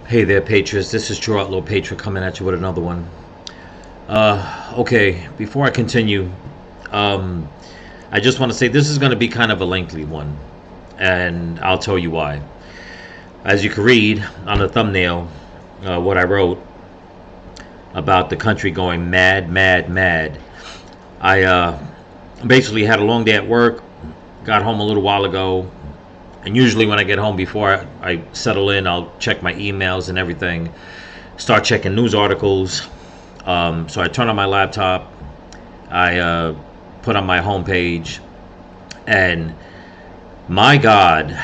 Hey there, Patriots. This is True Outlaw Patriot coming at you with another one. Okay, before I continue, um, I just want to say this is going to be kind of a lengthy one, and I'll tell you why. As you can read on the thumbnail, what I wrote about the country going mad, mad, mad. I basically had a long day at work, got home a little while ago, and usually when I get home before I settle in, I'll check my emails and everything, start checking news articles. So I turn on my laptop, I put on my homepage, and my God,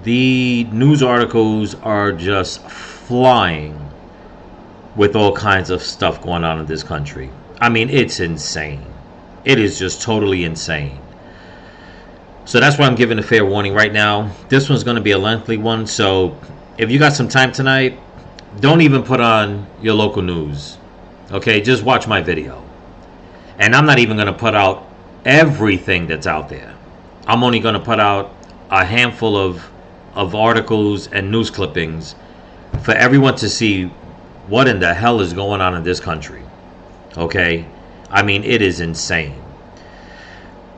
the news articles are just flying with all kinds of stuff going on in this country. I mean, it's insane. It is just totally insane. So that's why I'm giving a fair warning right now. This one's going to be a lengthy one. So if you got some time tonight, don't even put on your local news. Okay, just watch my video. And I'm not even going to put out everything that's out there. I'm only going to put out a handful of articles and news clippings for everyone to see what in the hell is going on in this country. Okay? I mean, it is insane.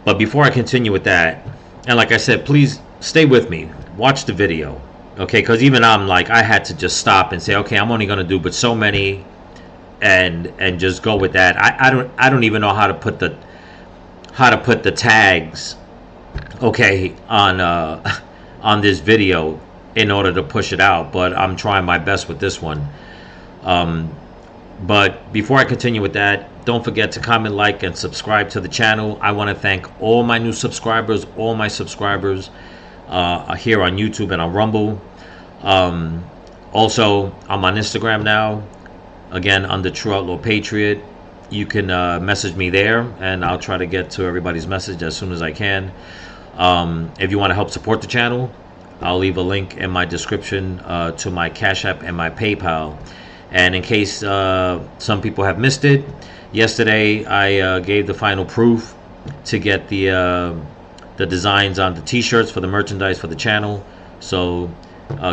But before I continue with that, and like I said, please stay with me. Watch the video. Okay? Because even I'm like, I had to just stop and say, okay, I'm only going to do but so many and just go with that. I don't even know how to put the tags, okay, on this video in order to push it out, but I'm trying my best with this one. But before I continue with that, don't forget to comment, like, and subscribe to the channel. I want to thank all my new subscribers, all my subscribers here on YouTube and on Rumble. Also, I'm on Instagram now, again, under True Outlaw Patriot. You can message me there, and I'll try to get to everybody's message as soon as I can. If you want to help support the channel, I'll leave a link in my description to my Cash App and my PayPal. And in case some people have missed it, yesterday I gave the final proof to get the designs on the t-shirts for the merchandise for the channel. So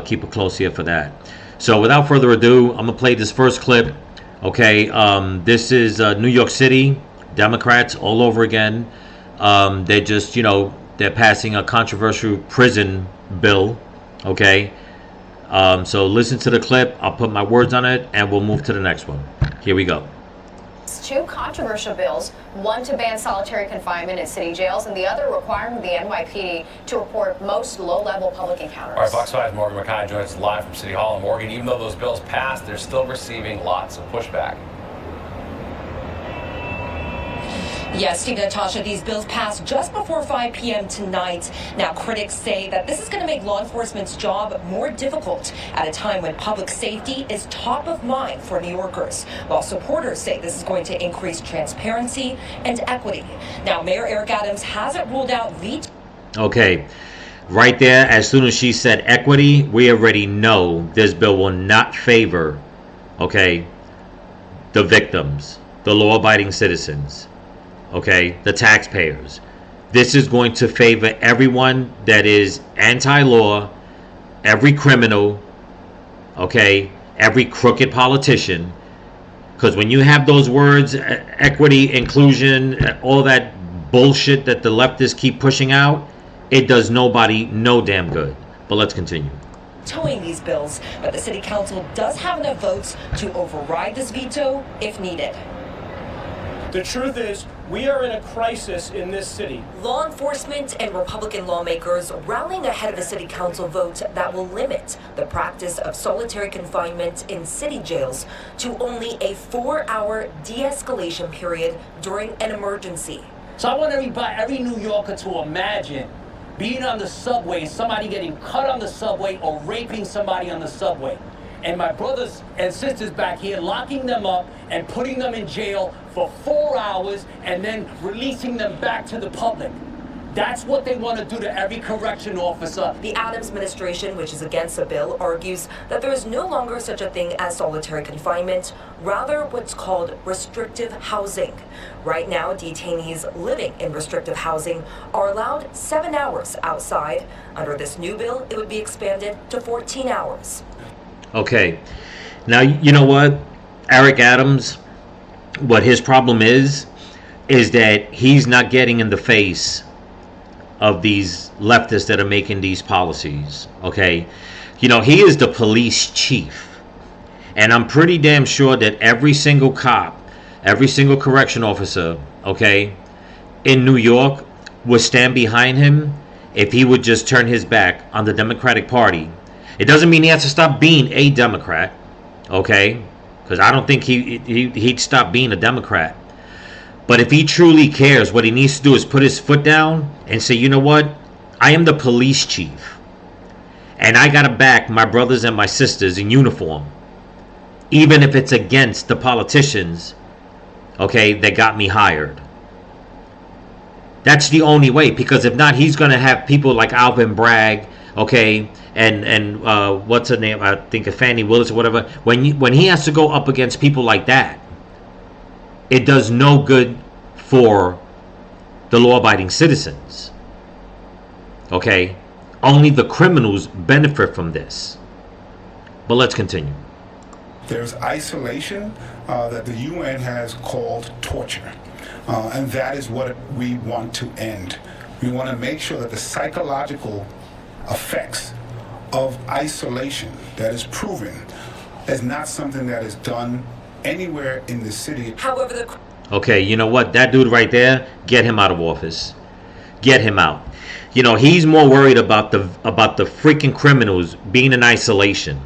keep a close ear for that. So without further ado, I'm gonna play this first clip. Okay, this is New York City Democrats all over again. They just, they're passing a controversial prison bill. Okay. So listen to the clip. I'll put my words on it, and we'll move to the next one. Here we go. Two controversial bills, one to ban solitary confinement in city jails and the other requiring the NYPD to report most low-level public encounters. All right, Fox 5's Morgan McKay joins us live from City Hall. And Morgan, even though those bills passed, they're still receiving lots of pushback. Yes, Steve and Natasha, these bills passed just before 5 p.m. tonight. Now, critics say that this is going to make law enforcement's job more difficult at a time when public safety is top of mind for New Yorkers, while supporters say this is going to increase transparency and equity. Now, Mayor Eric Adams hasn't ruled out veto. Okay, right there, as soon as she said equity, we already know this bill will not favor, okay, the victims, the law-abiding citizens. Okay, the taxpayers. This is going to favor everyone that is anti-law, every criminal, okay, every crooked politician. Because when you have those words, equity, inclusion, all that bullshit that the leftists keep pushing out, it does nobody no damn good. But let's continue. Vetoing these bills, but the city council does have enough votes to override this veto if needed. The truth is, we are in a crisis in this city. Law enforcement and Republican lawmakers rallying ahead of a city council vote that will limit the practice of solitary confinement in city jails to only a 4-hour de-escalation period during an emergency. So I want every New Yorker to imagine being on the subway, somebody getting cut on the subway or raping somebody on the subway. And my brothers and sisters back here locking them up and putting them in jail for 4 hours and then releasing them back to the public. That's what they want to do to every correction officer. The Adams administration, which is against the bill, argues that there is no longer such a thing as solitary confinement, rather what's called restrictive housing. Right now, detainees living in restrictive housing are allowed 7 hours outside. Under this new bill, it would be expanded to 14 hours. Okay. Now, you know what? Eric Adams, what his problem is that he's not getting in the face of these leftists that are making these policies. Okay. You know, he is the police chief. And I'm pretty damn sure that every single cop, every single correction officer, okay, in New York would stand behind him if he would just turn his back on the Democratic Party. It doesn't mean he has to stop being a Democrat, okay? Because I don't think he'd stop being a Democrat. But if he truly cares, what he needs to do is put his foot down and say, you know what? I am the police chief. And I got to back my brothers and my sisters in uniform. Even if it's against the politicians, okay, that got me hired. That's the only way. Because if not, he's going to have people like Alvin Bragg, okay, and what's her name? I think of Fannie Willis or whatever. When he has to go up against people like that, it does no good for the law-abiding citizens. Okay? Only the criminals benefit from this. But let's continue. There's isolation that the UN has called torture. And that is what we want to end. We want to make sure that the psychological effects of isolation that is proven is not something that is done anywhere in the city. However, Okay, you know what? That dude right there, get him out of office. Get him out. You know, he's more worried about the freaking criminals being in isolation.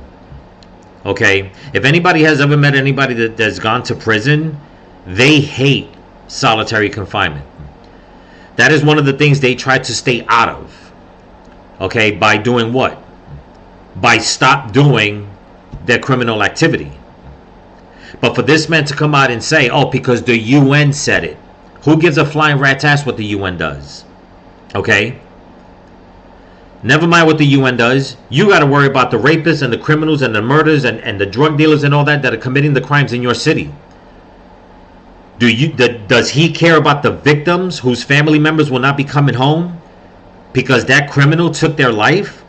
Okay? If anybody has ever met anybody that's gone to prison, they hate solitary confinement. That is one of the things they try to stay out of. Okay? By doing what? By stop doing their criminal activity. But for this man to come out and say, oh, because the UN said it. Who gives a flying rat's ass what the UN does? Okay? Never mind what the UN does. You got to worry about the rapists and the criminals and the murders and the drug dealers and all that are committing the crimes in your city. Does he care about the victims whose family members will not be coming home because that criminal took their life?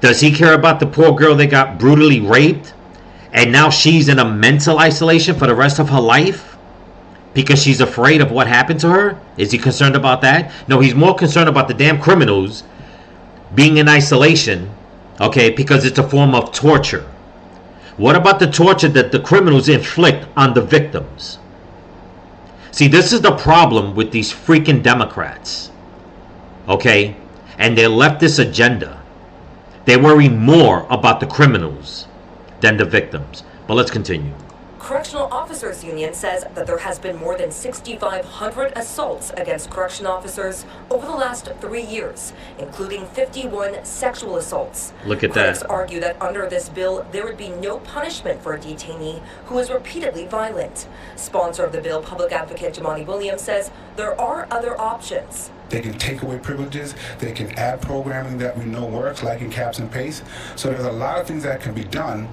Does he care about the poor girl that got brutally raped and now she's in a mental isolation for the rest of her life because she's afraid of what happened to her? Is he concerned about that? No, he's more concerned about the damn criminals being in isolation, okay, because it's a form of torture. What about the torture that the criminals inflict on the victims? See, this is the problem with these freaking Democrats, okay, and their leftist agenda. They worry more about the criminals than the victims. But let's continue. Correctional Officers Union says that there has been more than 6,500 assaults against correction officers over the last 3 years, including 51 sexual assaults. Look at Critics that. argue that under this bill, there would be no punishment for a detainee who is repeatedly violent. Sponsor of the bill, public advocate Jamani Williams, says there are other options. They can take away privileges. They can add programming that we know works, like in caps and paste. So there's a lot of things that can be done,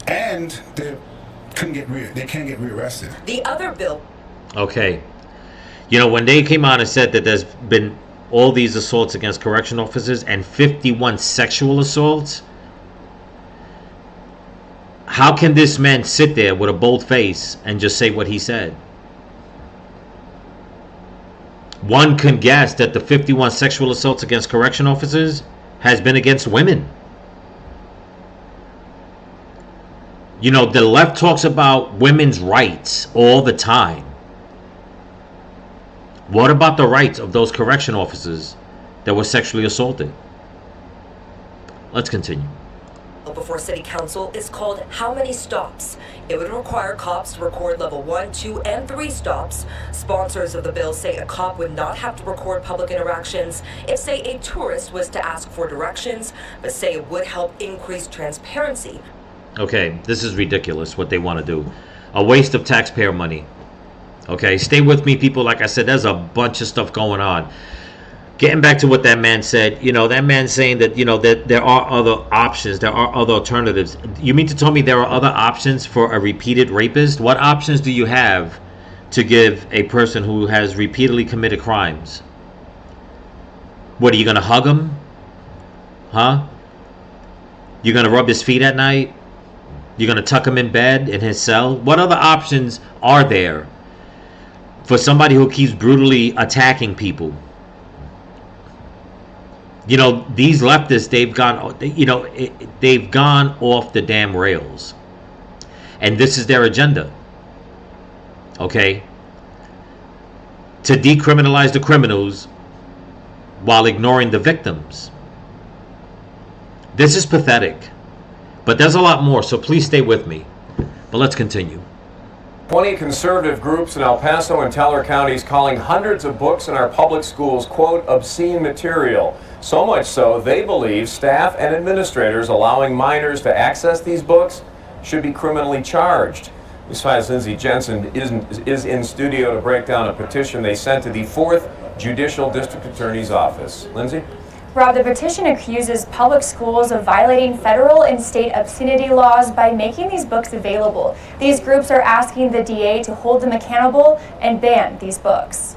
and they can't get rearrested. The other bill. Okay. You know, when they came out and said that there's been all these assaults against correction officers and 51 sexual assaults, how can this man sit there with a bold face and just say what he said? One can guess that the 51 sexual assaults against correction officers has been against women. You know, the left talks about women's rights all the time. What about the rights of those correction officers that were sexually assaulted? Let's continue. Before City Council is called How Many Stops? It would require cops to record level 1, 2, and 3 stops. Sponsors of the bill say a cop would not have to record public interactions if, say, a tourist was to ask for directions, but say it would help increase transparency. Okay, this is ridiculous what they want to do. A waste of taxpayer money. Okay, stay with me, people. Like I said, there's a bunch of stuff going on. Getting back to what that man said, you know, that man saying that, you know, that there are other options, there are other alternatives. You mean to tell me there are other options for a repeated rapist? What options do you have to give a person who has repeatedly committed crimes? What, are you going to hug him? Huh? You're going to rub his feet at night? You're going to tuck him in bed in his cell? What other options are there for somebody who keeps brutally attacking people? You know, these leftists, they've gone off the damn rails. And this is their agenda. Okay? To decriminalize the criminals while ignoring the victims. This is pathetic. But there's a lot more, so please stay with me. But let's continue. 20 conservative groups in El Paso and Teller counties calling hundreds of books in our public schools, quote, obscene material. So much so, they believe staff and administrators allowing minors to access these books should be criminally charged. News 5's Lindsay Jensen is in studio to break down a petition they sent to the 4th Judicial District Attorney's Office. Lindsay? Rob, the petition accuses public schools of violating federal and state obscenity laws by making these books available. These groups are asking the DA to hold them accountable and ban these books.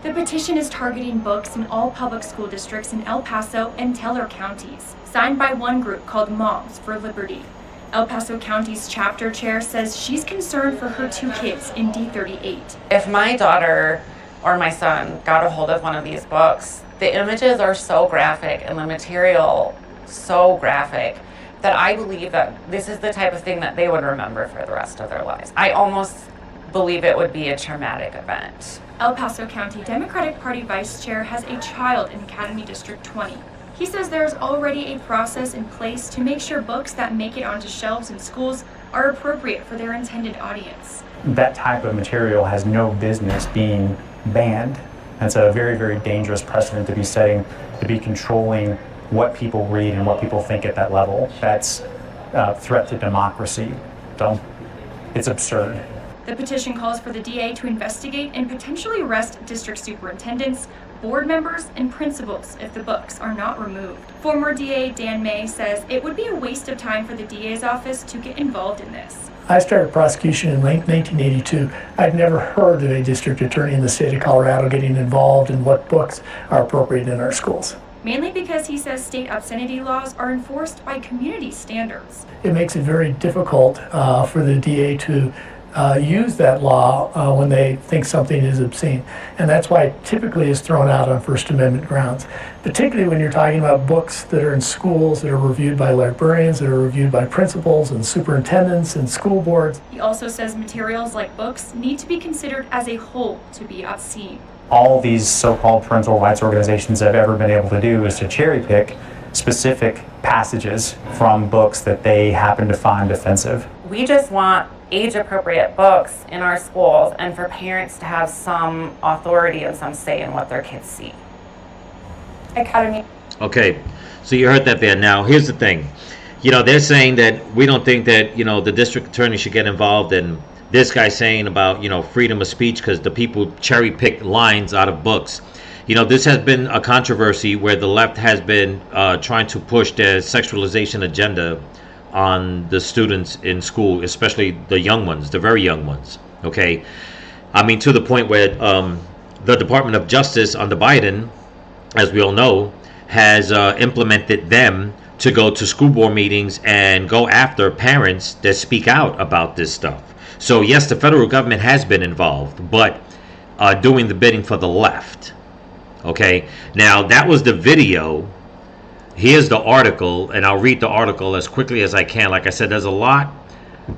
The petition is targeting books in all public school districts in El Paso and Teller counties, signed by one group called Moms for Liberty. El Paso County's chapter chair says she's concerned for her 2 kids in D38. If my daughter or my son got a hold of one of these books, the images are so graphic and the material so graphic that I believe that this is the type of thing that they would remember for the rest of their lives. I almost believe it would be a traumatic event. El Paso County Democratic Party Vice Chair has a child in Academy District 20. He says there's already a process in place to make sure books that make it onto shelves in schools are appropriate for their intended audience. That type of material has no business being banned. That's a very, very dangerous precedent to be setting, to be controlling what people read and what people think at that level. That's a threat to democracy. So it's absurd. The petition calls for the DA to investigate and potentially arrest district superintendents, board members, and principals if the books are not removed. Former DA Dan May says it would be a waste of time for the DA's office to get involved in this. I started prosecution in 1982. I'd never heard of a district attorney in the state of Colorado getting involved in what books are appropriate in our schools. Mainly because he says state obscenity laws are enforced by community standards. It makes it very difficult for the DA to use that law when they think something is obscene. And that's why it typically is thrown out on First Amendment grounds, particularly when you're talking about books that are in schools that are reviewed by librarians, that are reviewed by principals and superintendents and school boards. He also says materials like books need to be considered as a whole to be obscene. All these so-called parental rights organizations have ever been able to do is to cherry pick specific passages from books that they happen to find offensive. We just want age-appropriate books in our schools and for parents to have some authority and some say in what their kids see. Academy. Okay, so you heard that there. Now, here's the thing. You know, they're saying that we don't think that, you know, the district attorney should get involved, and this guy saying about, you know, freedom of speech because the people cherry-pick lines out of books. You know, this has been a controversy where the left has been trying to push their sexualization agenda on the students in school, especially the young ones, the very young ones. Okay, I mean, to the point where the Department of Justice under Biden, as we all know, has implemented them to go to school board meetings and go after parents that speak out about this stuff. So yes, the federal government has been involved, but doing the bidding for the left. Okay, now that was the video. Here's the article, and I'll read the article as quickly as I can. Like I said, there's a lot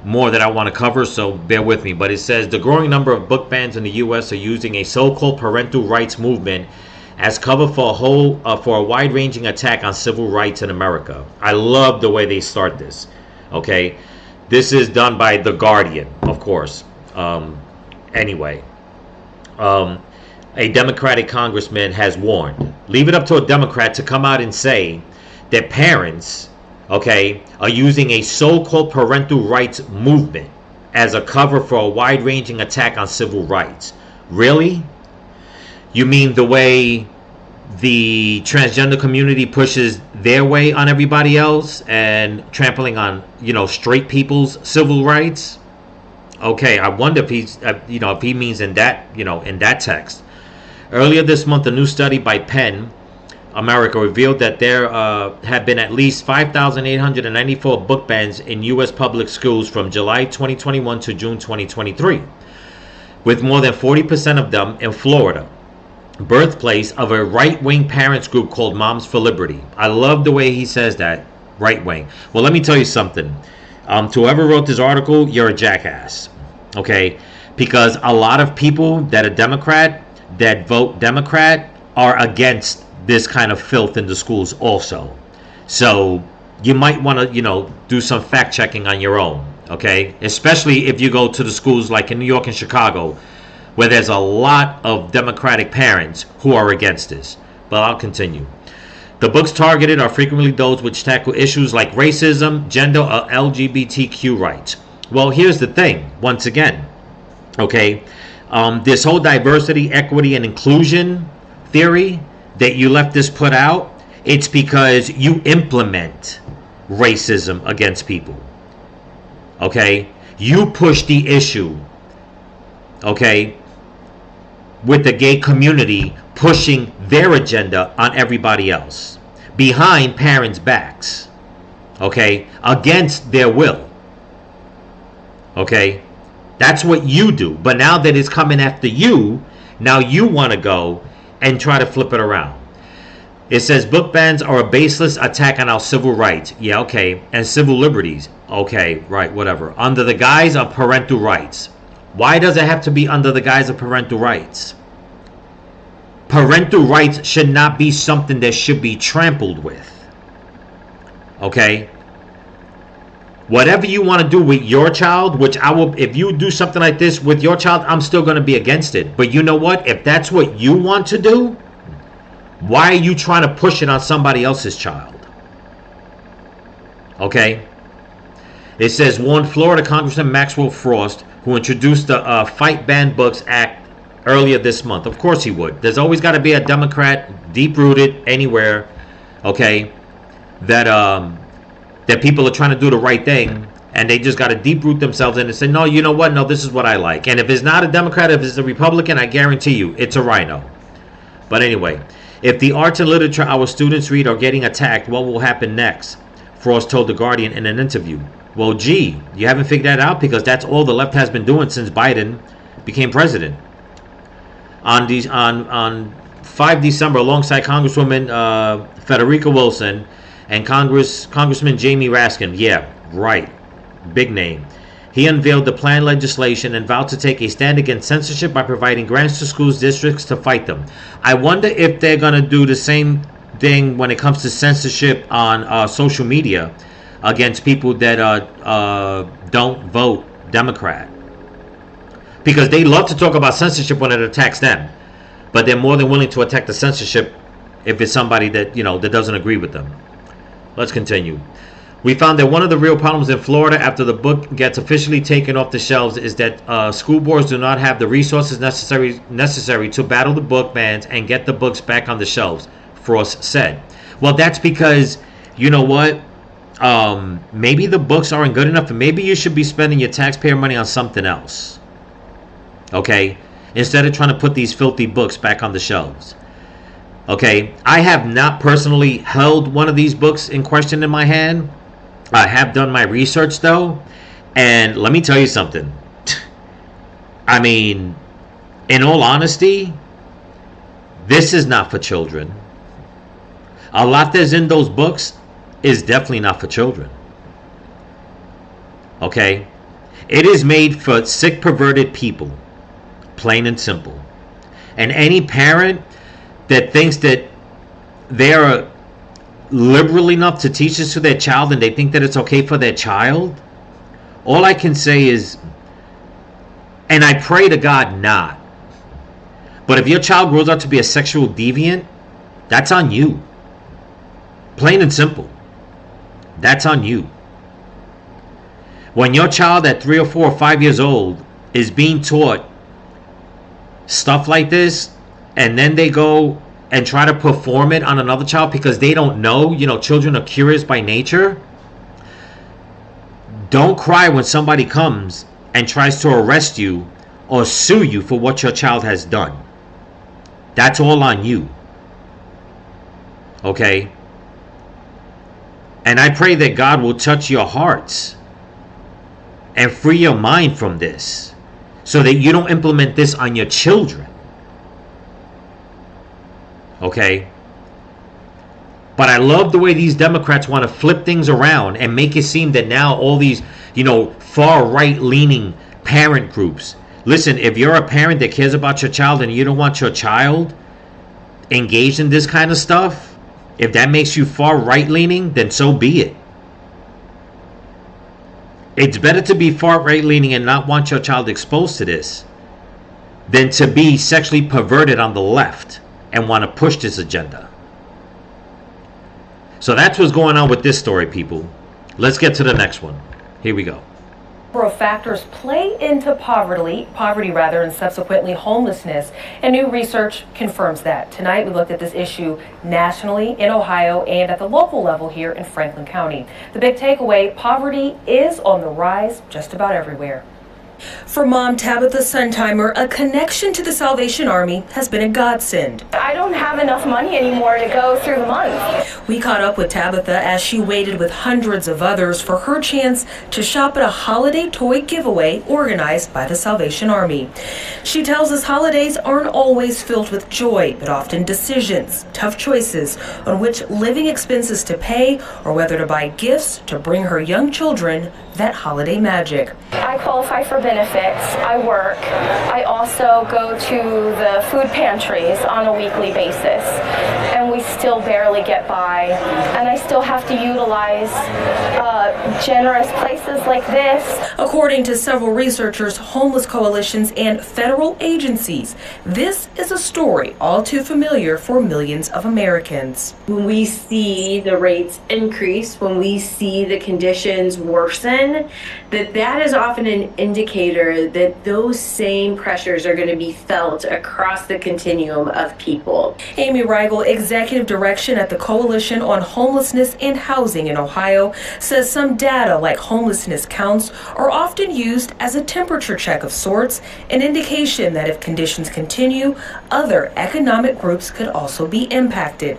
more that I want to cover, so bear with me. But it says the growing number of book bans in the U.S. are using a so-called parental rights movement as cover for a wide-ranging attack on civil rights in America. I love the way they start this. Okay, this is done by The Guardian, of course. Anyway. A Democratic congressman has warned. Leave it up to a Democrat to come out and say that parents, okay, are using a so-called parental rights movement as a cover for a wide-ranging attack on civil rights. Really? You mean the way the transgender community pushes their way on everybody else and trampling on, you know, straight people's civil rights? Okay, I wonder if he's, you know, if he means in that, you know, in that text. Earlier this month, a new study by Penn America revealed that there have been at least 5,894 book bans in U.S. public schools from July 2021 to June 2023, with more than 40% of them in Florida, birthplace of a right-wing parents group called Moms for Liberty. I love the way he says that, right-wing. Well, let me tell you something. To whoever wrote this article, you're a jackass, okay? Because a lot of people that are Democrat, that vote Democrat, are against this kind of filth in the schools also. So you might want to, do some fact checking on your own, okay? Especially if you go to the schools like in New York and Chicago, where there's a lot of Democratic parents who are against this. But I'll continue. The books targeted are frequently those which tackle issues like racism, gender, or LGBTQ rights. Well, here's the thing, once again, okay? This whole diversity, equity, and inclusion theory that you leftists put out, it's because you implement racism against people, okay? You push the issue, okay, with the gay community pushing their agenda on everybody else behind parents' backs, okay, against their will, okay? That's what you do. But now that it's coming after you, now you want to go and try to flip it around. It says book bans are a baseless attack on our civil rights. Yeah, okay. And civil liberties. Okay, right, whatever. Under the guise of parental rights. Why does it have to be under the guise of parental rights? Parental rights should not be something that should be trampled with. Okay? Whatever you want to do with your child, which I will, if you do something like this with your child, I'm still going to be against it. But you know what? If that's what you want to do, why are you trying to push it on somebody else's child? Okay? It says, warned Florida Congressman Maxwell Frost, who introduced the Fight Ban Books Act earlier this month. Of course he would. There's always got to be a Democrat deep-rooted anywhere, okay, that people are trying to do the right thing, and they just got to deep-root themselves in and say, no, you know what? No, this is what I like. And if it's not a Democrat, if it's a Republican, I guarantee you, it's a rhino. But anyway, if the arts and literature our students read are getting attacked, what will happen next? Frost told The Guardian in an interview. Well, gee, you haven't figured that out, because that's all the left has been doing since Biden became president. On 5 December, alongside Congresswoman Federica Wilson and Congressman Jamie Raskin, yeah, right, big name, he unveiled the planned legislation and vowed to take a stand against censorship by providing grants to schools districts to fight them. I wonder if they're going to do the same thing when it comes to censorship on social media against people that don't vote Democrat. Because they love to talk about censorship when it attacks them, but they're more than willing to attack the censorship if it's somebody that, that doesn't agree with them. Let's continue. We found that one of the real problems in Florida after the book gets officially taken off the shelves is that school boards do not have the resources necessary to battle the book bans and get the books back on the shelves, Frost said. Well, that's because, you know what? Maybe the books aren't good enough, and maybe you should be spending your taxpayer money on something else. Okay? Instead of trying to put these filthy books back on the shelves. Okay? I have not personally held one of these books in question in my hand. I have done my research, though. And let me tell you something. I mean, in all honesty, this is not for children. A lot that's in those books is definitely not for children. Okay? It is made for sick, perverted people. Plain and simple. And any parent that thinks that they are liberal enough to teach this to their child and they think that it's okay for their child, all I can say is, and I pray to God not, but if your child grows up to be a sexual deviant, that's on you. Plain and simple. That's on you. When your child at 3 or 4 or 5 years old is being taught stuff like this, and then they go and try to perform it on another child because they don't know, children are curious by nature. Don't cry when somebody comes and tries to arrest you or sue you for what your child has done. That's all on you. Okay? And I pray that God will touch your hearts and free your mind from this so that you don't implement this on your children. Okay? But I love the way these Democrats want to flip things around and make it seem that now all these, far right leaning parent groups. Listen, if you're a parent that cares about your child and you don't want your child engaged in this kind of stuff, if that makes you far right leaning, then so be it. It's better to be far right leaning and not want your child exposed to this than to be sexually perverted on the left and want to push this agenda. So that's what's going on with this story, people. Let's get to the next one. Here we go. Of factors play into poverty, and subsequently homelessness, and new research confirms that. Tonight we looked at this issue nationally in Ohio and at the local level here in Franklin County. The big takeaway, poverty is on the rise just about everywhere. For mom Tabitha Suntimer, a connection to the Salvation Army has been a godsend. I don't have enough money anymore to go through the month. We caught up with Tabitha as she waited with hundreds of others for her chance to shop at a holiday toy giveaway organized by the Salvation Army. She tells us holidays aren't always filled with joy, but often decisions, tough choices on which living expenses to pay or whether to buy gifts to bring her young children that holiday magic. I qualify for benefits. I work. I also go to the food pantries on a weekly basis, and we still barely get by. And I still have to utilize generous places like this. According to several researchers, homeless coalitions, and federal agencies, this is a story all too familiar for millions of Americans. When we see the rates increase, when we see the conditions worsen, that is often an indicator that those same pressures are going to be felt across the continuum of people. Amy Rigel, executive direction at the Coalition on Homelessness and Housing in Ohio, says some data like homelessness counts are often used as a temperature check of sorts, an indication that if conditions continue, other economic groups could also be impacted.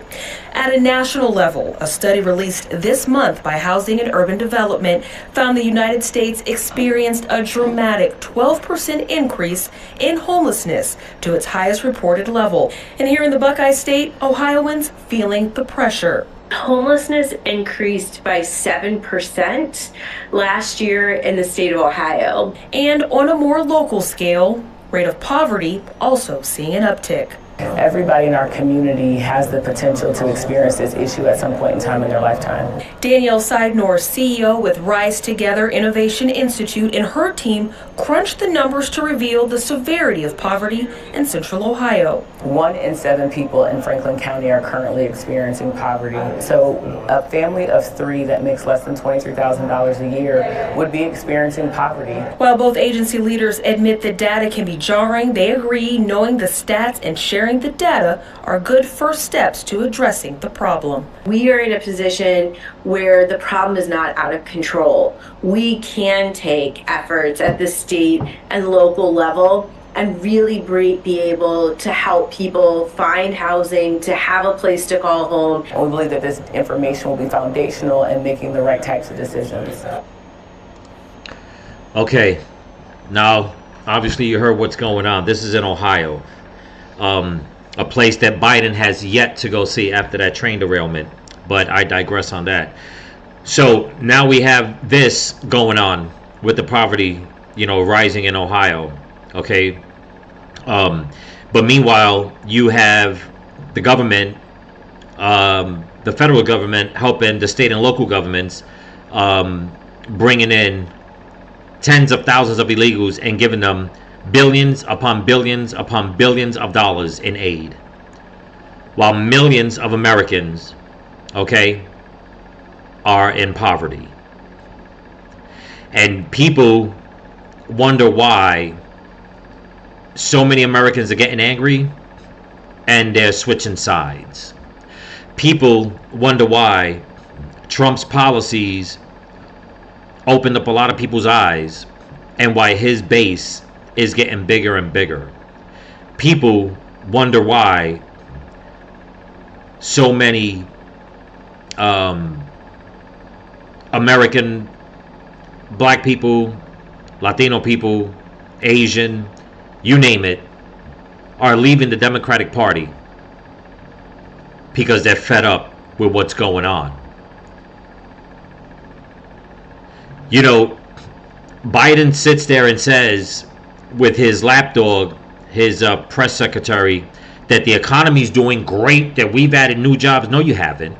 At a national level, a study released this month by Housing and Urban Development found the United States experienced a dramatic 12% increase in homelessness to its highest reported level. And here in the Buckeye State, Ohioans feeling the pressure. Homelessness increased by 7% last year in the state of Ohio. And on a more local scale, rate of poverty also seeing an uptick. Everybody in our community has the potential to experience this issue at some point in time in their lifetime. Danielle Seidnor, CEO with Rise Together Innovation Institute, and her team crunched the numbers to reveal the severity of poverty in Central Ohio. 1 in 7 people in Franklin County are currently experiencing poverty. So a family of 3 that makes less than $23,000 a year would be experiencing poverty. While both agency leaders admit the data can be jarring, they agree knowing the stats and sharing the data are good first steps to addressing the problem. We are in a position where the problem is not out of control. We can take efforts at the state and local level and really be able to help people find housing, to have a place to call home. And we believe that this information will be foundational in making the right types of decisions. Okay, now obviously you heard what's going on. This is in Ohio. A place that Biden has yet to go see after that train derailment, but I digress on that. So now we have this going on with the poverty, rising in Ohio. Okay, but meanwhile you have the government, the federal government helping the state and local governments, bringing in tens of thousands of illegals and giving them billions upon billions upon billions of dollars in aid, while millions of Americans, are in poverty. And people wonder why so many Americans are getting angry and they're switching sides. People wonder why Trump's policies opened up a lot of people's eyes and why his base is getting bigger and bigger. People wonder why so many American, black people, Latino people, Asian, you name it, are leaving the Democratic Party because they're fed up with what's going on. You know, Biden sits there and says with his lapdog, his press secretary, that the economy's doing great, that we've added new jobs. No, you haven't.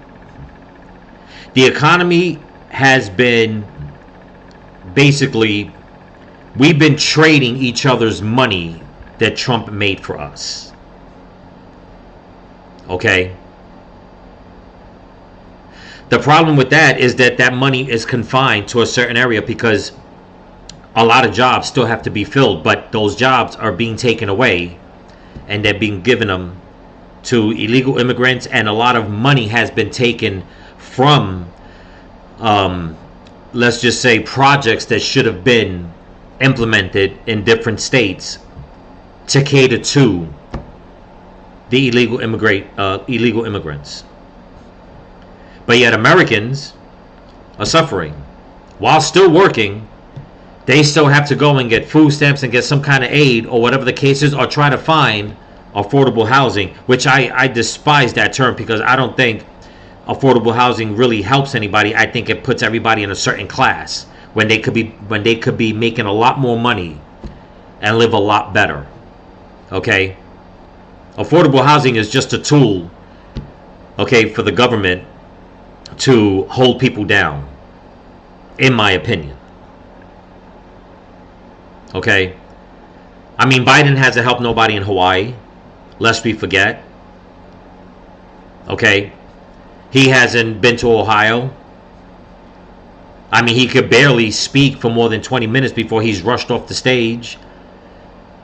The economy has been basically, we've been trading each other's money that Trump made for us. Okay? The problem with that is that that money is confined to a certain area because a lot of jobs still have to be filled, but those jobs are being taken away and they're being given them to illegal immigrants, and a lot of money has been taken from, let's just say, projects that should have been implemented in different states to cater to the illegal immigrants. But yet Americans are suffering. While still working, they still have to go and get food stamps and get some kind of aid or whatever the case is, or try to find affordable housing, which I despise that term because I don't think affordable housing really helps anybody. I think it puts everybody in a certain class when they could be making a lot more money and live a lot better. Okay? Affordable housing is just a tool, okay, for the government to hold people down, in my opinion. Okay? I mean, Biden hasn't helped nobody in Hawaii, lest we forget. Okay? He hasn't been to Ohio. I mean, he could barely speak for more than 20 minutes before he's rushed off the stage.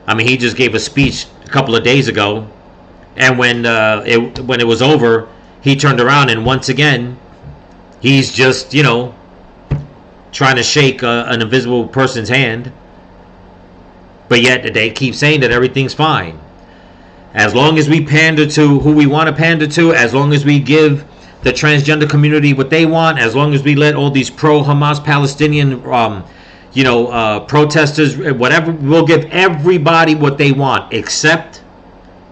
I mean, he just gave a speech a couple of days ago, and when it was over, he turned around and once again, he's just, you know, trying to shake an invisible person's hand. But yet they keep saying that everything's fine. As long as we pander to who we want to pander to, as long as we give the transgender community what they want, as long as we let all these pro-Hamas Palestinian protesters, whatever, we'll give everybody what they want except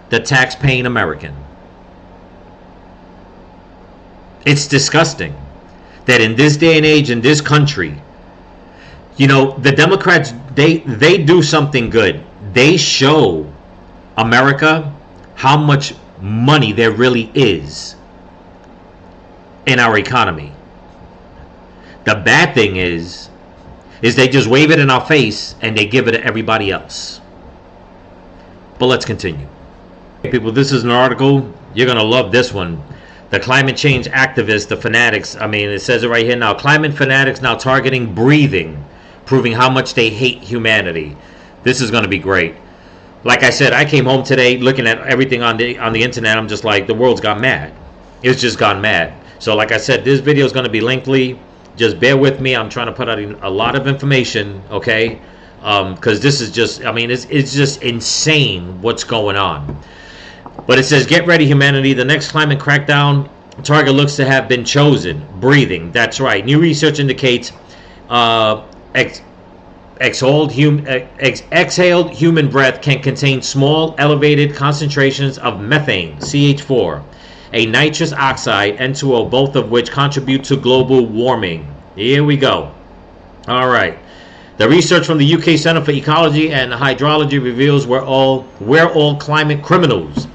the tax-paying American. It's disgusting that in this day and age, in this country, you know, the Democrats, they do something good. They show America how much money there really is in our economy. The bad thing is they just wave it in our face and they give it to everybody else. But let's continue. People, this is an article. You're going to love this one. The climate change activists, the fanatics, I mean, it says it right here now. Climate fanatics now targeting breathing, proving how much they hate humanity. This is going to be great. Like I said, I came home today looking at everything on the internet. I'm just like, the world's gone mad. It's just gone mad. So like I said, this video is going to be lengthy. Just bear with me. I'm trying to put out a lot of information, okay? Because this is just, I mean, it's just insane what's going on. But it says, get ready, humanity. The next climate crackdown target looks to have been chosen. Breathing. That's right. New research indicates exhaled human breath can contain small, elevated concentrations of methane, CH4, a nitrous oxide, N2O, both of which contribute to global warming. Here we go. All right. The research from the UK Center for Ecology and Hydrology reveals we're all climate criminals.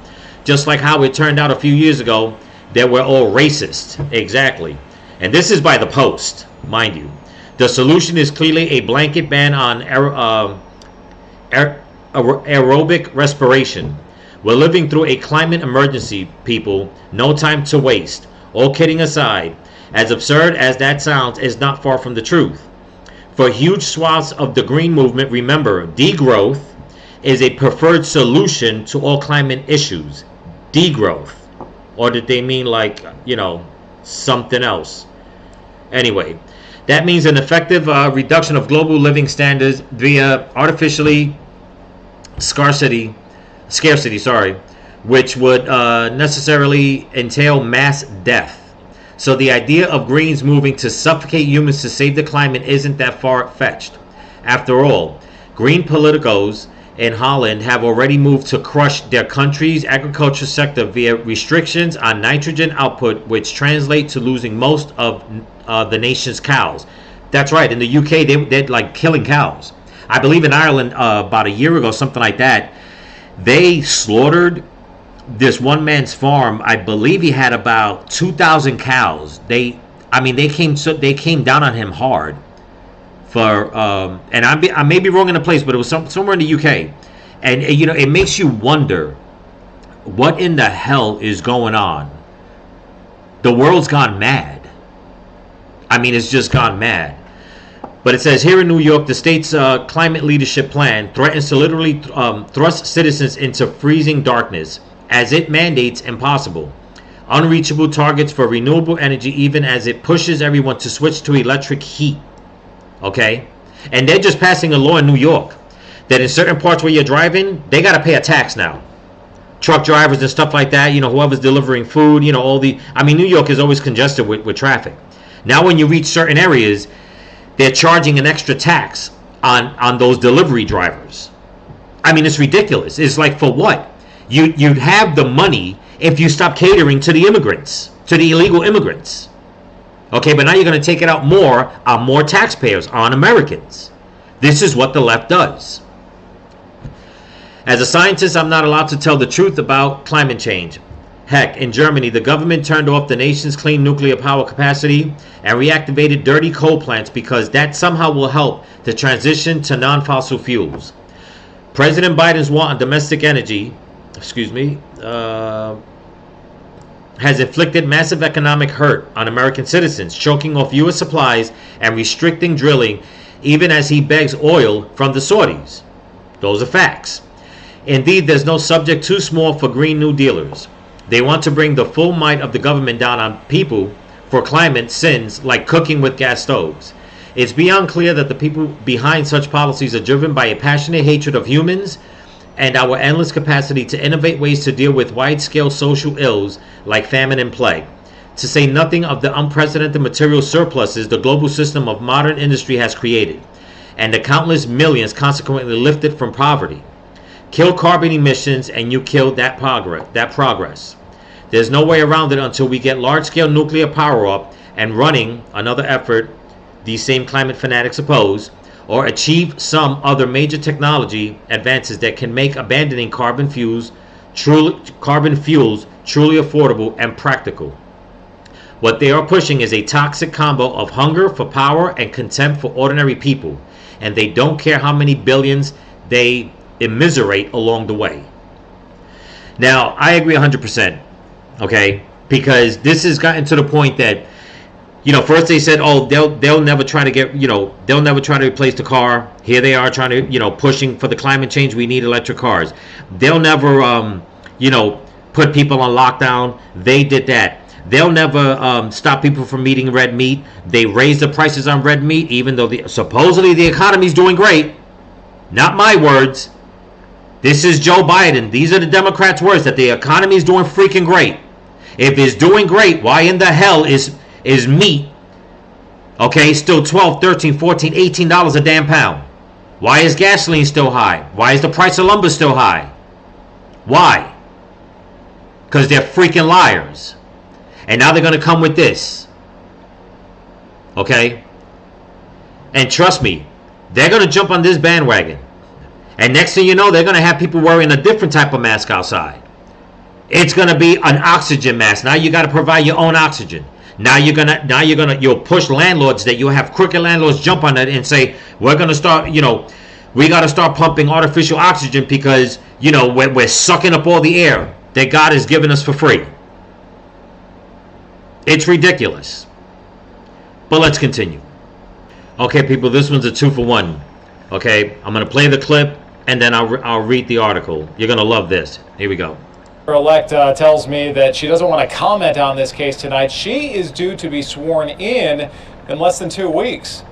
Just like how it turned out a few years ago that we're all racist. Exactly. And this is by the Post, mind you. The solution is clearly a blanket ban on aerobic respiration. We're living through a climate emergency, people. No time to waste. All kidding aside, as absurd as that sounds, is not far from the truth. For huge swaths of the green movement, remember, degrowth is a preferred solution to all climate issues. Degrowth. Or did they mean like, you know, something else? Anyway, that means an effective reduction of global living standards via artificially scarcity, which would necessarily entail mass death. So the idea of Greens moving to suffocate humans to save the climate isn't that far-fetched. After all, Green politicos in Holland have already moved to crush their country's agriculture sector via restrictions on nitrogen output, which translate to losing most of the nation's cows. That's right, in the UK, they're like killing cows. I believe in Ireland, about a year ago, something like that, they slaughtered this one man's farm. I believe he had about 2,000 cows. They came down on him hard for and I may be wrong in the place, but it was somewhere in the UK. And you know, it makes you wonder what in the hell is going on. The world's gone mad. I mean, it's just gone mad. But it says here in New York, the state's climate leadership plan threatens to literally thrust citizens into freezing darkness, as it mandates impossible, unreachable targets for renewable energy, even as it pushes everyone to switch to electric heat. Okay? And they're just passing a law in New York that in certain parts where you're driving, they got to pay a tax now. Truck drivers and stuff like that, you know, whoever's delivering food, you know, New York is always congested with traffic. Now when you reach certain areas, they're charging an extra tax on those delivery drivers. I mean, it's ridiculous. It's like, for what? You'd have the money if you stop catering to the immigrants, to the illegal immigrants. Okay, but now you're going to take it out more on more taxpayers, on Americans. This is what the left does. As a scientist, I'm not allowed to tell the truth about climate change. Heck, in Germany, the government turned off the nation's clean nuclear power capacity and reactivated dirty coal plants because that somehow will help the transition to non-fossil fuels. President Biden's war on domestic energy, has inflicted massive economic hurt on American citizens, choking off U.S. supplies and restricting drilling, even as he begs oil from the Saudis. Those are facts. Indeed, there's no subject too small for Green New Dealers. They want to bring the full might of the government down on people for climate sins like cooking with gas stoves. It's beyond clear that the people behind such policies are driven by a passionate hatred of humans and our endless capacity to innovate ways to deal with wide-scale social ills like famine and plague. To say nothing of the unprecedented material surpluses the global system of modern industry has created, and the countless millions consequently lifted from poverty. Kill carbon emissions and you kill that progress. There's no way around it until we get large-scale nuclear power up and running, another effort these same climate fanatics oppose, or achieve some other major technology advances that can make abandoning carbon fuels truly affordable and practical. What they are pushing is a toxic combo of hunger for power and contempt for ordinary people, and they don't care how many billions they immiserate along the way. Now, I agree 100%, okay? Because this has gotten to the point that, you know, first they said, oh, they'll never try to get, they'll never try to replace the car. Here they are trying to, pushing for the climate change. We need electric cars. They'll never, put people on lockdown. They did that. They'll never stop people from eating red meat. They raised the prices on red meat, even though supposedly the economy's doing great. Not my words. This is Joe Biden. These are the Democrats' words, that the economy is doing freaking great. If it's doing great, why in the hell is meat, okay, still $12, $13, $14, $18 a damn pound? Why is gasoline still high? Why is the price of lumber still high? Why? Because they're freaking liars. And now they're going to come with this. Okay? And trust me, they're going to jump on this bandwagon. And next thing you know, they're going to have people wearing a different type of mask outside. It's going to be an oxygen mask. Now you got to provide your own oxygen. You'll push landlords, that you'll have crooked landlords jump on it and say, we're going to start, we got to start pumping artificial oxygen because, we're sucking up all the air that God has given us for free. It's ridiculous. But let's continue. Okay, people, this one's a 2-for-1. Okay, I'm going to play the clip and then I'll read the article. You're going to love this. Here we go. Elect tells me that she doesn't want to comment on this case tonight. She is due to be sworn in less than 2 weeks.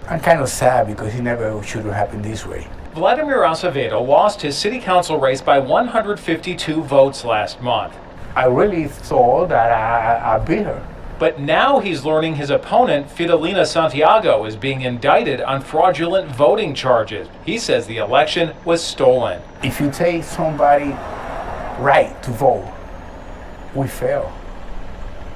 I'm kind of sad because it never should have happened this way. Vladimir Acevedo lost his city council race by 152 votes last month. I really thought that I beat her. But now he's learning his opponent, Fidelina Santiago, is being indicted on fraudulent voting charges. He says the election was stolen. If you take somebody right to vote, we fail.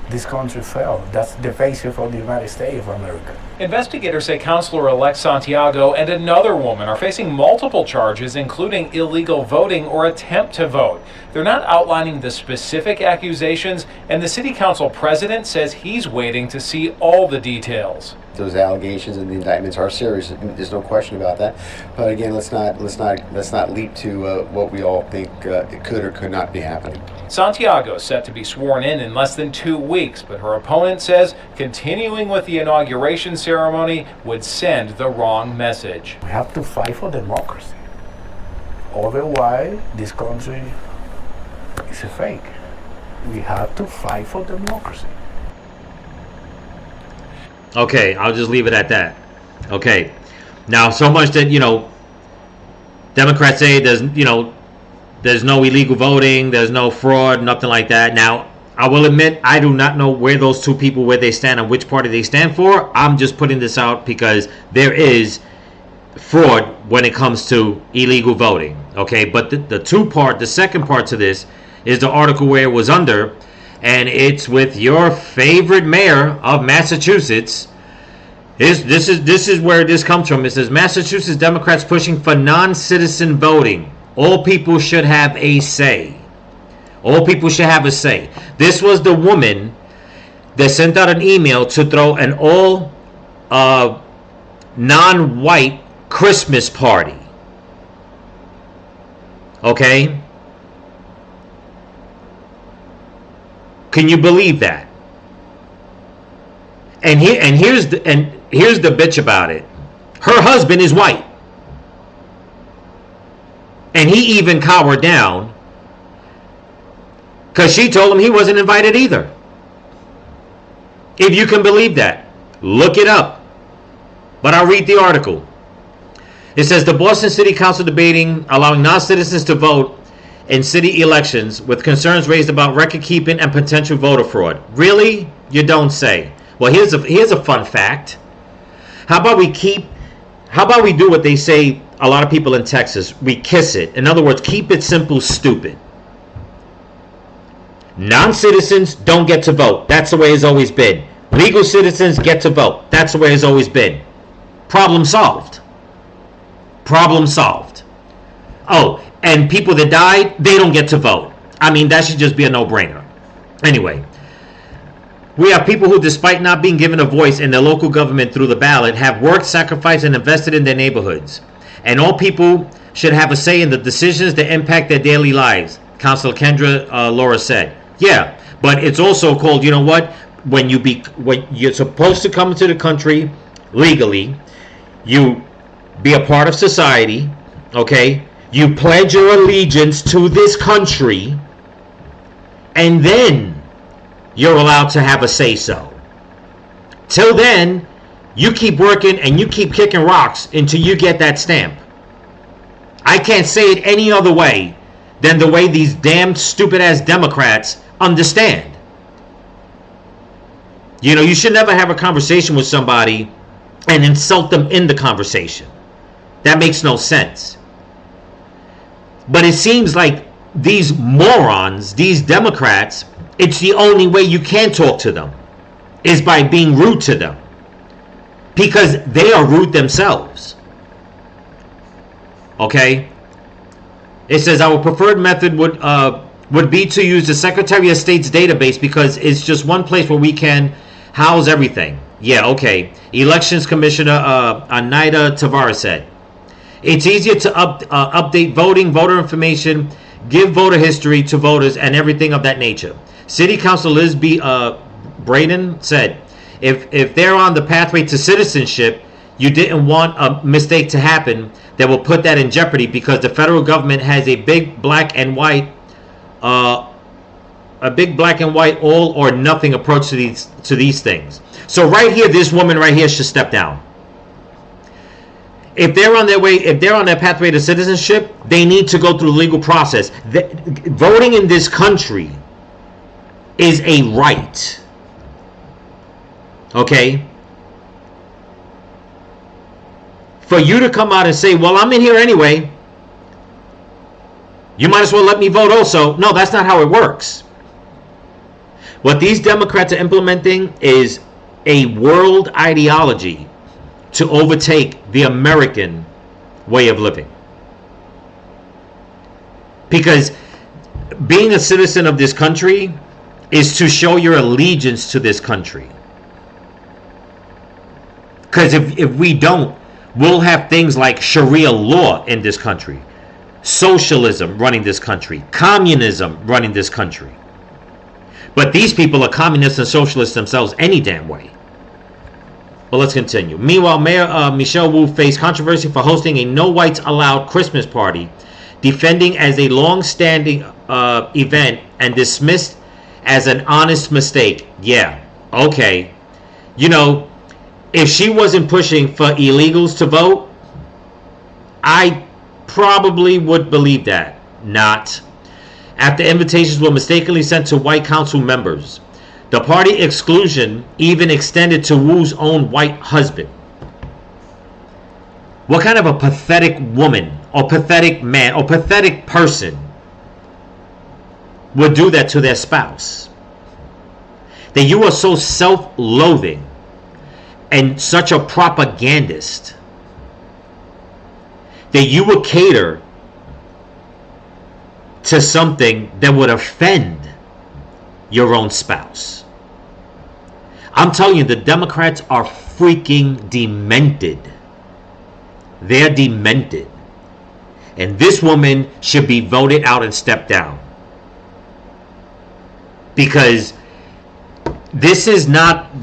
This country failed. That's the failure of the United States of America. Investigators say Councilor-elect Santiago and another woman are facing multiple charges, including illegal voting or attempt to vote. They're not outlining the specific accusations, and the city council president says he's waiting to see all the details. Those allegations and the indictments are serious. There's no question about that. But again, let's not leap to what we all think it could or could not be happening. Santiago is set to be sworn in less than 2 weeks, but her opponent says continuing with the inauguration ceremony would send the wrong message. We have to fight for democracy. Otherwise, this country is a fake. We have to fight for democracy. Okay, I'll just leave it at that. Okay. Now, so much that, Democrats say there's no illegal voting, there's no fraud, nothing like that. Now, I will admit, I do not know where those two people, where they stand and which party they stand for. I'm just putting this out because there is fraud when it comes to illegal voting. Okay, but the second part to this is the article where it was under, and it's with your favorite mayor of Massachusetts. This is where this comes from. It says Massachusetts Democrats pushing for non-citizen voting. All people should have a say. All people should have a say. This was the woman that sent out an email to throw an all non-white Christmas party. Okay? Can you believe that? And here's the bitch about it. Her husband is white. And he even cowered down because she told him he wasn't invited either. If you can believe that, look it up. But I'll read the article. It says the Boston City Council debating allowing non-citizens to vote in city elections with concerns raised about record keeping and potential voter fraud. Really? You don't say. Well, here's a fun fact. How about we do what they say a lot of people in Texas, we kiss it. In other words, keep it simple, stupid. Non-citizens don't get to vote. That's the way it's always been. Legal citizens get to vote. That's the way it's always been. Problem solved. Problem solved. Oh, and people that died, they don't get to vote. I mean, that should just be a no-brainer. Anyway, we have people who, despite not being given a voice in their local government through the ballot, have worked, sacrificed, and invested in their neighborhoods. And all people should have a say in the decisions that impact their daily lives, Councilor Kendra Laura said. Yeah, but it's also called, you know what? When you're supposed to come into the country legally, you be a part of society, okay? You pledge your allegiance to this country, and then you're allowed to have a say-so. Till then, you keep working and you keep kicking rocks until you get that stamp. I can't say it any other way than the way these damn stupid-ass Democrats understand. You should never have a conversation with somebody and insult them in the conversation. That makes no sense. But it seems like these morons, these Democrats, it's the only way you can talk to them is by being rude to them. Because they are rude themselves. Okay? It says our preferred method would be to use the Secretary of State's database because it's just one place where we can house everything. Yeah, okay. Elections Commissioner Anaida Tavares said. It's easier to update voter information, give voter history to voters, and everything of that nature. City Council Liz B. Braden said, if they're on the pathway to citizenship, you didn't want a mistake to happen that will put that in jeopardy because the federal government has a big black and white all or nothing approach to these things. So right here, this woman right here should step down. If they're on their pathway to citizenship, they need to go through the legal process. Voting in this country is a right. Okay? For you to come out and say, well, I'm in here anyway, you might as well let me vote also. No, that's not how it works. What these Democrats are implementing is a world ideology to overtake the American way of living. Because being a citizen of this country is to show your allegiance to this country. Because if we don't, we'll have things like Sharia law in this country, socialism running this country, communism running this country. But these people are communists and socialists themselves any damn way. But let's continue. Meanwhile, Mayor Michelle Wu faced controversy for hosting a No Whites Allowed Christmas party, defending as a long-standing event and dismissed as an honest mistake. Yeah, okay. You know, if she wasn't pushing for illegals to vote, I probably would believe that. Not. After invitations were mistakenly sent to white council members, the party exclusion even extended to Wu's own white husband. What kind of a pathetic woman or pathetic man or pathetic person would do that to their spouse? That you are so self-loathing and such a propagandist that you would cater to something that would offend your own spouse. I'm telling you, the Democrats are freaking demented. They're demented. And this woman should be voted out and stepped down. Because this is not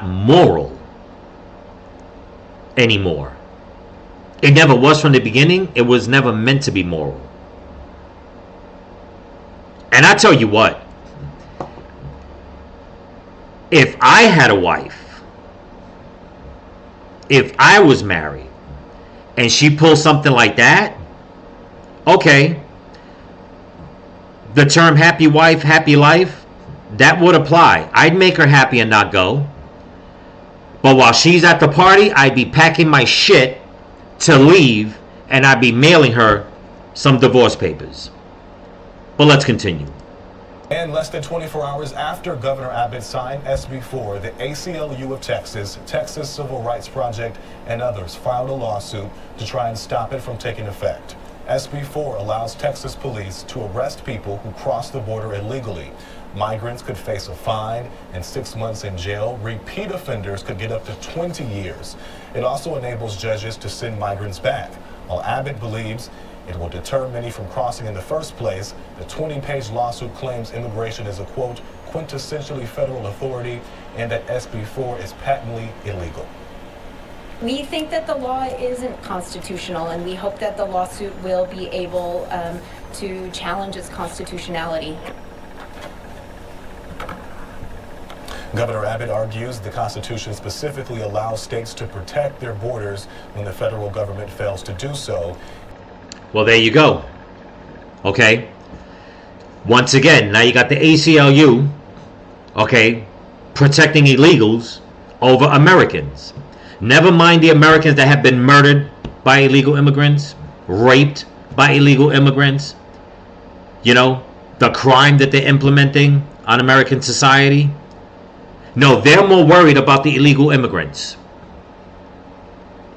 moral anymore. It never was from the beginning. It was never meant to be moral. And I tell you what, if I had a wife, if I was married, and she pulled something like that, okay, the term happy wife, happy life, that would apply. I'd make her happy and not go. But while she's at the party, I'd be packing my shit to leave, and I'd be mailing her some divorce papers. But let's continue. And less than 24 hours after Governor Abbott signed SB 4, the ACLU of Texas, Texas Civil Rights Project, and others filed a lawsuit to try and stop it from taking effect. SB 4 allows Texas police to arrest people who cross the border illegally. Migrants could face a fine and 6 months in jail. Repeat offenders could get up to 20 years. It also enables judges to send migrants back. While Abbott believes it will deter many from crossing in the first place, the 20-page lawsuit claims immigration is a, quote, quintessentially federal authority and that SB 4 is patently illegal. We think that the law isn't constitutional, and we hope that the lawsuit will be able to challenge its constitutionality. Governor Abbott argues the Constitution specifically allows states to protect their borders when the federal government fails to do so. Well, there you go. Okay. Once again, now you got the ACLU, okay, protecting illegals over Americans. Never mind the Americans that have been murdered by illegal immigrants, raped by illegal immigrants. You know, the crime that they're implementing on American society. No, they're more worried about the illegal immigrants.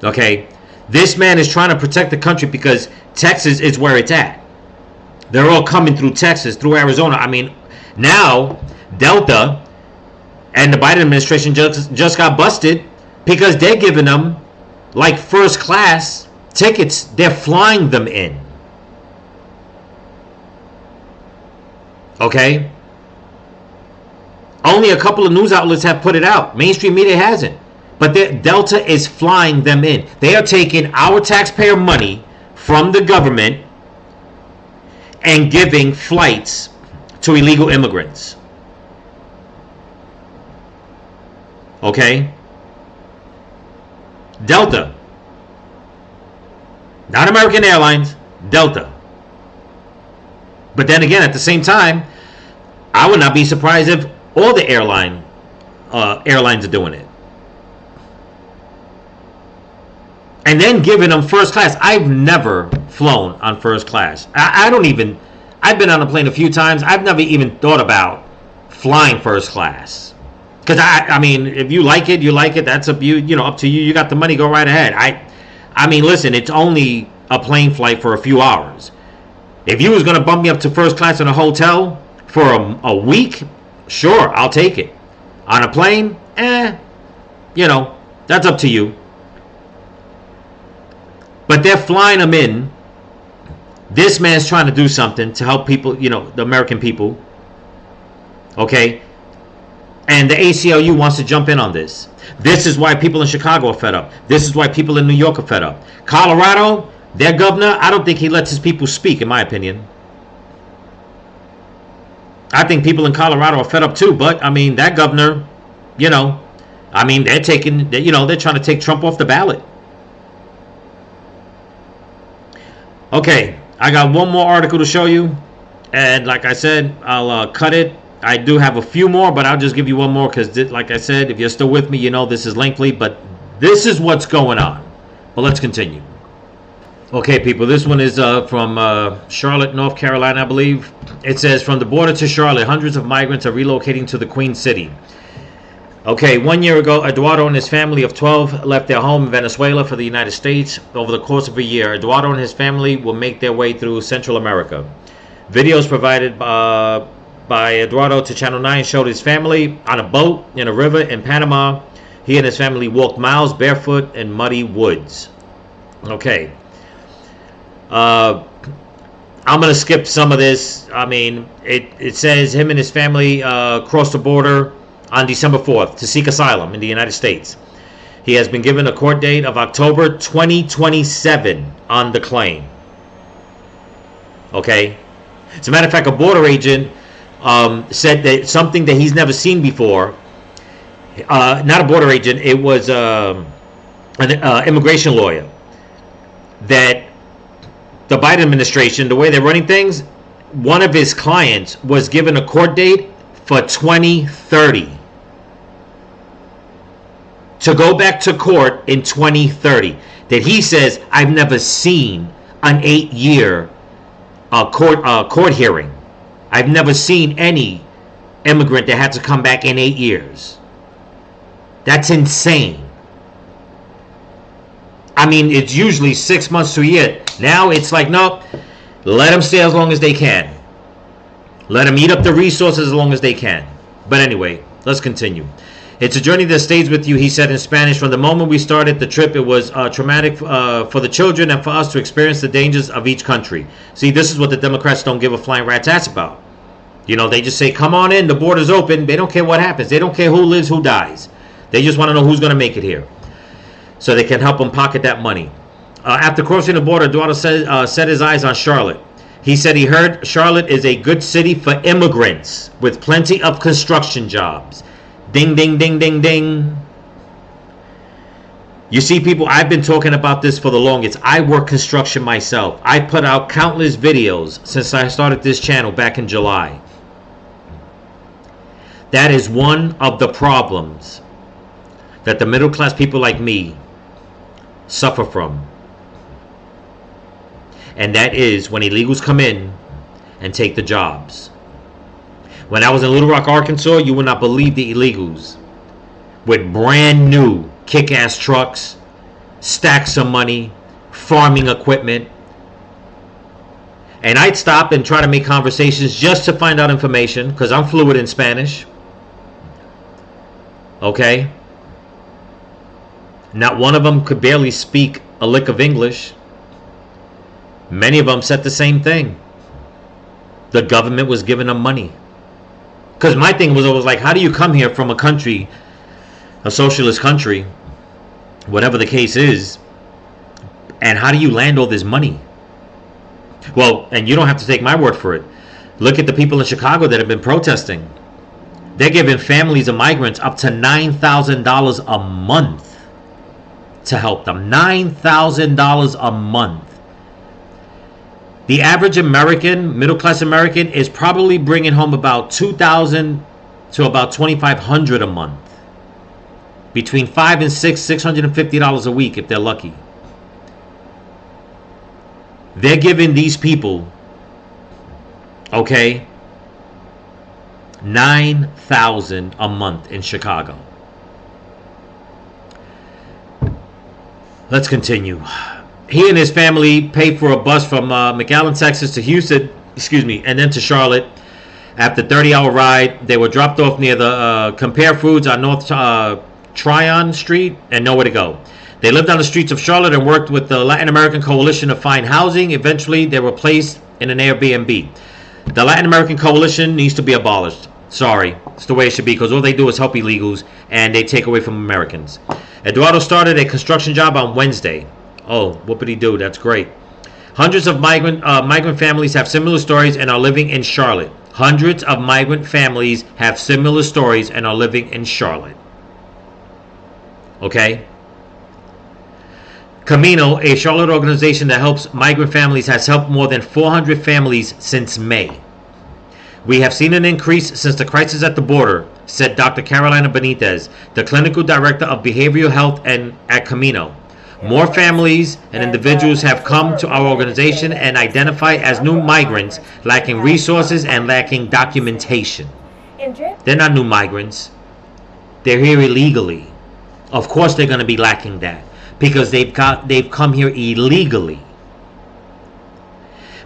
Okay? This man is trying to protect the country because Texas is where it's at. They're all coming through Texas, through Arizona. I mean, now Delta and the Biden administration just got busted because they're giving them like first class tickets. They're flying them in. Okay? Only a couple of news outlets have put it out. Mainstream media hasn't. But Delta is flying them in. They are taking our taxpayer money from the government and giving flights to illegal immigrants. Okay? Delta. Not American Airlines. Delta. But then again, at the same time, I would not be surprised if all the airlines are doing it. And then giving them first class. I've never flown on first class. I've been on a plane a few times. I've never even thought about flying first class. Because I mean, if you like it, you like it. That's up to you You got the money, go right ahead. I mean, listen, it's only a plane flight for a few hours. If you was going to bump me up to first class in a hotel for a week, sure, I'll take it. On a plane, that's up to you. But they're flying them in. This man's trying to do something to help people, the American people. Okay? And the ACLU wants to jump in on this. This is why people in Chicago are fed up. This is why people in New York are fed up. Colorado, their governor, I don't think he lets his people speak, in my opinion. I think people in Colorado are fed up too, but, I mean, that governor, they're trying to take Trump off the ballot. Okay, I got one more article to show you, and like I said, I'll cut it. I do have a few more, but I'll just give you one more because, like I said, if you're still with me, this is lengthy, but this is what's going on. But let's continue. Okay, people, this one is from Charlotte, North Carolina, I believe. It says, from the border to Charlotte, hundreds of migrants are relocating to the Queen City. Okay, 1 year ago, Eduardo and his family of 12 left their home in Venezuela for the United States. Over the course of a year, Eduardo and his family will make their way through Central America. Videos provided by Eduardo to Channel 9 showed his family on a boat in a river in Panama. He and his family walked miles barefoot in muddy woods. Okay. I'm going to skip some of this. I mean, it says him and his family crossed the border on December 4th to seek asylum in the United States. He has been given a court date of October 2027 on the claim. Okay? As a matter of fact, a border agent said that something that he's never seen before. Not a border agent, it was an immigration lawyer. That the Biden administration, the way they're running things, one of his clients was given a court date for 2030. To go back to court in 2030. That he says, I've never seen an 8-year court hearing. I've never seen any immigrant that had to come back in 8 years. That's insane. I mean, it's usually 6 months to a year. Now it's like, nope, let them stay as long as they can. Let them eat up the resources as long as they can. But anyway, let's continue. It's a journey that stays with you, he said in Spanish. From the moment we started the trip, it was traumatic for the children and for us to experience the dangers of each country. See, this is what the Democrats don't give a flying rat's ass about. They just say, come on in, the border's open. They don't care what happens. They don't care who lives, who dies. They just want to know who's going to make it here, so they can help them pocket that money. After crossing the border, Eduardo set his eyes on Charlotte. He said he heard Charlotte is a good city for immigrants with plenty of construction jobs. Ding, ding, ding, ding, ding. You see, people, I've been talking about this for the longest. I work construction myself. I put out countless videos since I started this channel back in July. That is one of the problems that the middle class people like me suffer from. And that is when illegals come in and take the jobs. When I was in Little Rock, Arkansas, you would not believe the illegals with brand new kick-ass trucks, stacks of money, farming equipment. And I'd stop and try to make conversations just to find out information because I'm fluent in Spanish. Okay? Not one of them could barely speak a lick of English. Many of them said the same thing. The government was giving them money. Because my thing was always like, how do you come here from a country, a socialist country, whatever the case is, and how do you land all this money? Well, and you don't have to take my word for it. Look at the people in Chicago that have been protesting. They're giving families of migrants up to $9,000 a month to help them. $9,000 a month. The average American, middle-class American, is probably bringing home about $2,000 to about $2,500 a month. Between $500 and $650 a week if they're lucky. They're giving these people, okay, $9,000 a month in Chicago. Let's continue. He and his family paid for a bus from McAllen, Texas to Houston, and then to Charlotte. After a 30-hour ride, they were dropped off near the Compare Foods on North Tryon Street and nowhere to go. They lived on the streets of Charlotte and worked with the Latin American Coalition to find housing. Eventually, they were placed in an Airbnb. The Latin American Coalition needs to be abolished. Sorry, it's the way it should be, because all they do is help illegals and they take away from Americans. Eduardo started a construction job on Wednesday. Oh, whoopity-doo, that's great. Hundreds of migrant families have similar stories and are living in Charlotte. Hundreds of migrant families have similar stories and are living in Charlotte. Okay? Camino, a Charlotte organization that helps migrant families, has helped more than 400 families since May. We have seen an increase since the crisis at the border, said Dr. Carolina Benitez, the clinical director of behavioral health at Camino. More families and individuals have come to our organization and identified as new migrants, lacking resources and lacking documentation. They're not new migrants. They're here illegally. Of course they're going to be lacking that, because they've come here illegally.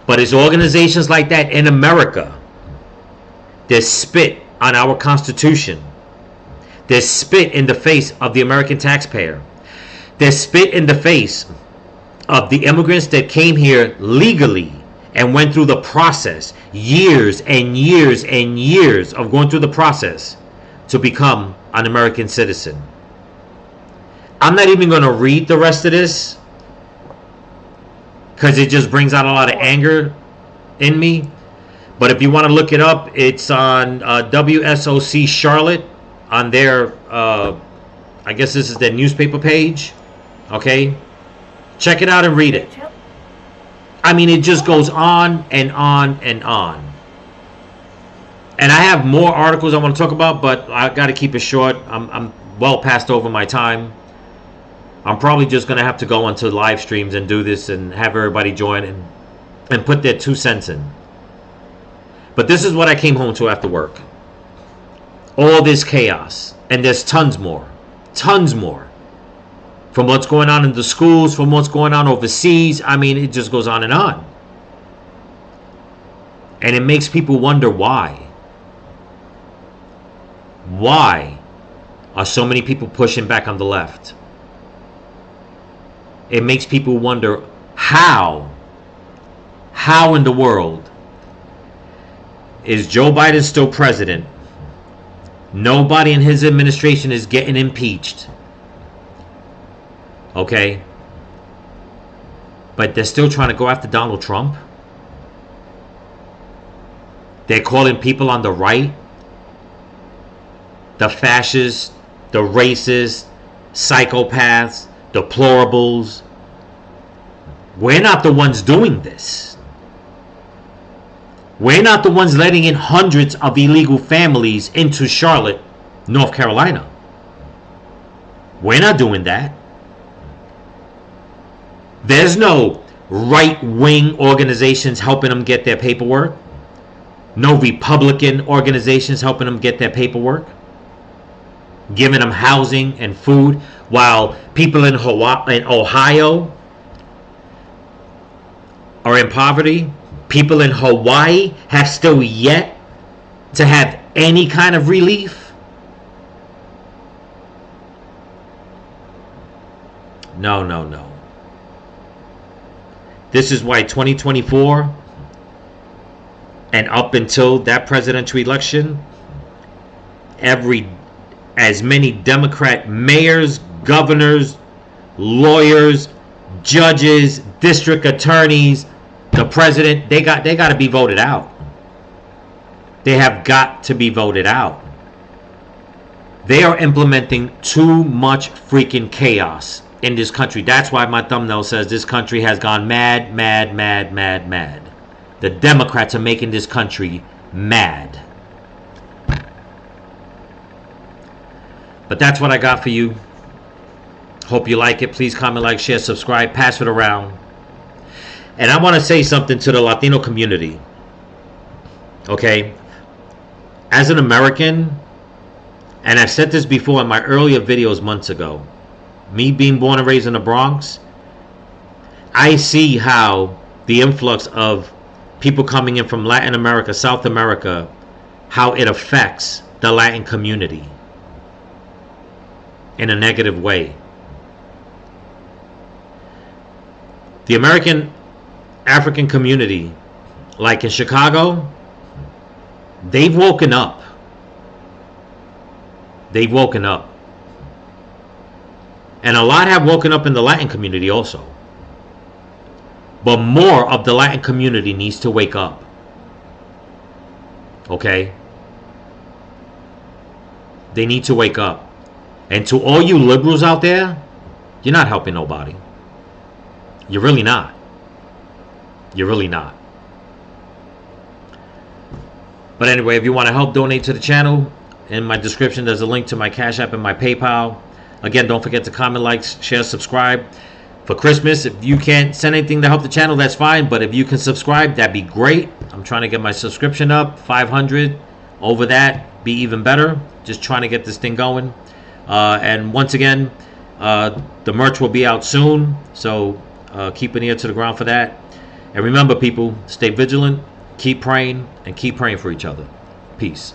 But it's organizations like that in America that spit on our Constitution. They spit in the face of the American taxpayer. They spit in the face of the immigrants that came here legally and went through the process, years and years and years of going through the process to become an American citizen. I'm not even going to read the rest of this because it just brings out a lot of anger in me. But if you want to look it up, it's on WSOC Charlotte on their, I guess this is their newspaper page. Okay? Check it out and read it. I mean, it just goes on and on and on. And I have more articles I want to talk about, but I got to keep it short. I'm well past over my time. I'm probably just going to have to go onto live streams and do this and have everybody join and put their 2 cents in. But this is what I came home to after work. All this chaos. And there's tons more. Tons more. From what's going on in the schools, from what's going on overseas. I mean, it just goes on and on. And it makes people wonder why. Why are so many people pushing back on the left? It makes people wonder how in the world is Joe Biden still president? Nobody in his administration is getting impeached. Okay? But they're still trying to go after Donald Trump. They're calling people on the right the fascists, the racists, psychopaths, deplorables. We're not the ones doing this. We're not the ones letting in hundreds of illegal families into Charlotte, North Carolina. We're not doing that. There's no right-wing organizations helping them get their paperwork. No Republican organizations helping them get their paperwork. Giving them housing and food, while people in Ohio are in poverty. People in Hawaii have still yet to have any kind of relief. No, no, no. This is why 2024 and up until that presidential election, as many Democrat mayors, governors, lawyers, judges, district attorneys, the president, they got to be voted out. They have got to be voted out. They are implementing too much freaking chaos in this country. That's why my thumbnail says this country has gone mad, mad, mad, mad, mad. The Democrats are making this country mad. But that's what I got for you. Hope you like it. Please comment, like, share, subscribe, pass it around. And I want to say something to the Latino community. Okay? As an American, and I've said this before in my earlier videos months ago, me being born and raised in the Bronx, I see how the influx of people coming in from Latin America, South America, how it affects the Latin community in a negative way. The American African community, like in Chicago, they've woken up. They've woken up. And a lot have woken up in the Latin community also. But more of the Latin community needs to wake up. Okay? They need to wake up. And to all you liberals out there, you're not helping nobody. You're really not. You're really not. But anyway, if you want to help donate to the channel, in my description there's a link to my Cash App and my PayPal. Again, don't forget to comment, like, share, subscribe. For Christmas, if you can't send anything to help the channel, that's fine. But if you can subscribe, that'd be great. I'm trying to get my subscription up, 500. Over that, be even better. Just trying to get this thing going. And once again, the merch will be out soon. So keep an ear to the ground for that. And remember, people, stay vigilant, keep praying, and keep praying for each other. Peace.